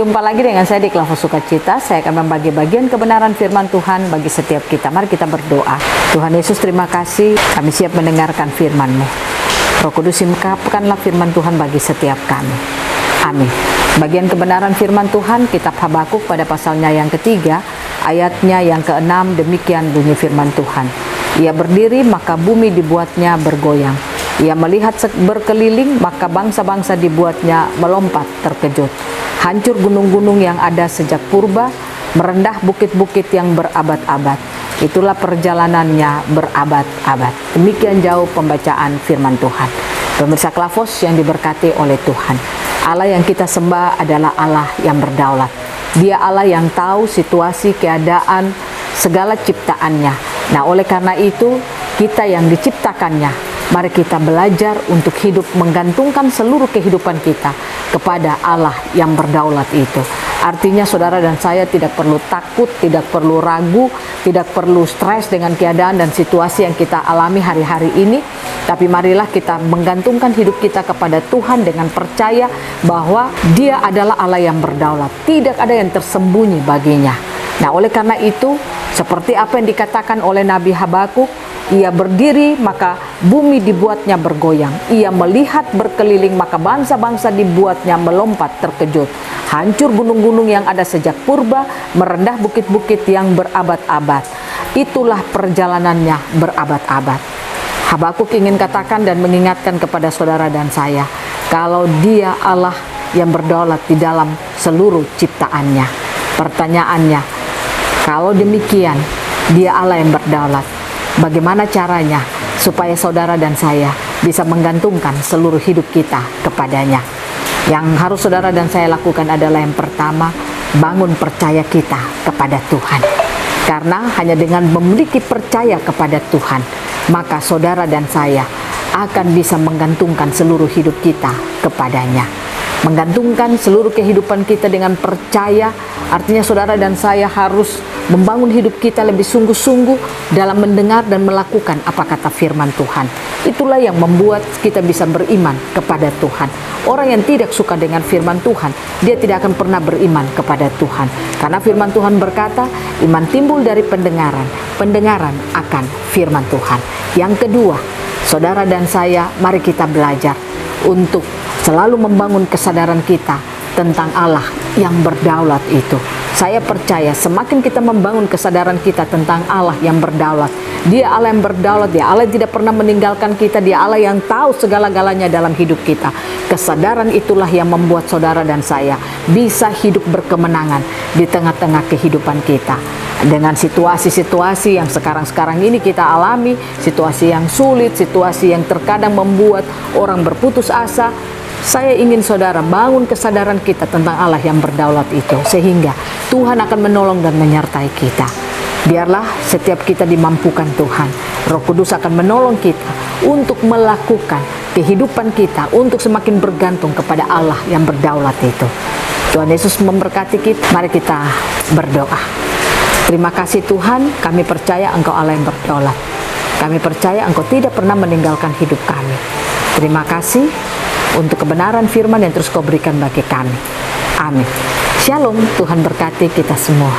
Jumpa lagi dengan saya di Kelompok Sukacita. Saya akan membagi bagian kebenaran firman Tuhan bagi setiap kita. Mari kita berdoa. Tuhan Yesus, terima kasih. Kami siap mendengarkan firman-Mu. Roh Kudus, ungkapkanlah firman Tuhan bagi setiap kami. Amin. Bagian kebenaran firman Tuhan, kitab Habakuk pada pasalnya yang ketiga, ayatnya yang ke-6, demikian bunyi firman Tuhan. Ia berdiri, maka bumi dibuatnya bergoyang. Ia melihat berkeliling, maka bangsa-bangsa dibuatnya melompat terkejut. Hancur gunung-gunung yang ada sejak purba, merendah bukit-bukit yang berabad-abad. Itulah perjalanannya berabad-abad. Demikian jauh pembacaan firman Tuhan. Pemirsa Klafos yang diberkati oleh Tuhan. Allah yang kita sembah adalah Allah yang berdaulat. Dia Allah yang tahu situasi, keadaan, segala ciptaannya. Nah, oleh karena itu, kita yang diciptakannya, mari kita belajar untuk hidup menggantungkan seluruh kehidupan kita kepada Allah yang berdaulat itu. Artinya saudara dan saya tidak perlu takut, tidak perlu ragu, tidak perlu stres dengan keadaan dan situasi yang kita alami hari-hari ini. Tapi marilah kita menggantungkan hidup kita kepada Tuhan dengan percaya bahwa Dia adalah Allah yang berdaulat. Tidak ada yang tersembunyi baginya. Nah, oleh karena itu, seperti apa yang dikatakan oleh Nabi Habakuk, ia berdiri, maka bumi dibuatnya bergoyang. Ia melihat berkeliling, maka bangsa-bangsa dibuatnya melompat terkejut. Hancur gunung-gunung yang ada sejak purba, merendah bukit-bukit yang berabad-abad. Itulah perjalanannya berabad-abad. Habakuk ingin katakan dan mengingatkan kepada saudara dan saya, kalau Dia Allah yang berdaulat di dalam seluruh ciptaannya. Pertanyaannya, kalau demikian, Dia Allah yang berdaulat, bagaimana caranya supaya saudara dan saya bisa menggantungkan seluruh hidup kita kepadanya? Yang harus saudara dan saya lakukan adalah yang pertama, bangun percaya kita kepada Tuhan. Karena hanya dengan memiliki percaya kepada Tuhan, maka saudara dan saya akan bisa menggantungkan seluruh hidup kita kepadanya. Menggantungkan seluruh kehidupan kita dengan percaya, artinya saudara dan saya harus membangun hidup kita lebih sungguh-sungguh dalam mendengar dan melakukan apa kata firman Tuhan. Itulah yang membuat kita bisa beriman kepada Tuhan. Orang yang tidak suka dengan firman Tuhan, dia tidak akan pernah beriman kepada Tuhan. Karena firman Tuhan berkata, iman timbul dari pendengaran, pendengaran akan firman Tuhan. Yang kedua, saudara dan saya, mari kita belajar untuk selalu membangun kesadaran kita tentang Allah yang berdaulat itu. Saya percaya semakin kita membangun kesadaran kita tentang Allah yang berdaulat, Dia Allah yang berdaulat, Dia Allah yang tidak pernah meninggalkan kita, Dia Allah yang tahu segala-galanya dalam hidup kita. Kesadaran itulah yang membuat saudara dan saya bisa hidup berkemenangan di tengah-tengah kehidupan kita. Dengan situasi-situasi yang sekarang-sekarang ini kita alami, situasi yang sulit, situasi yang terkadang membuat orang berputus asa, saya ingin saudara bangun kesadaran kita tentang Allah yang berdaulat itu, sehingga Tuhan akan menolong dan menyertai kita. Biarlah setiap kita dimampukan Tuhan. Roh Kudus akan menolong kita untuk melakukan kehidupan kita, untuk semakin bergantung kepada Allah yang berdaulat itu. Tuhan Yesus memberkati kita. Mari kita berdoa. Terima kasih Tuhan, kami percaya Engkau Allah yang berdaulat. Kami percaya Engkau tidak pernah meninggalkan hidup kami. Terima kasih untuk kebenaran firman yang terus Kau berikan bagi kami. Amin. Shalom, Tuhan berkati kita semua.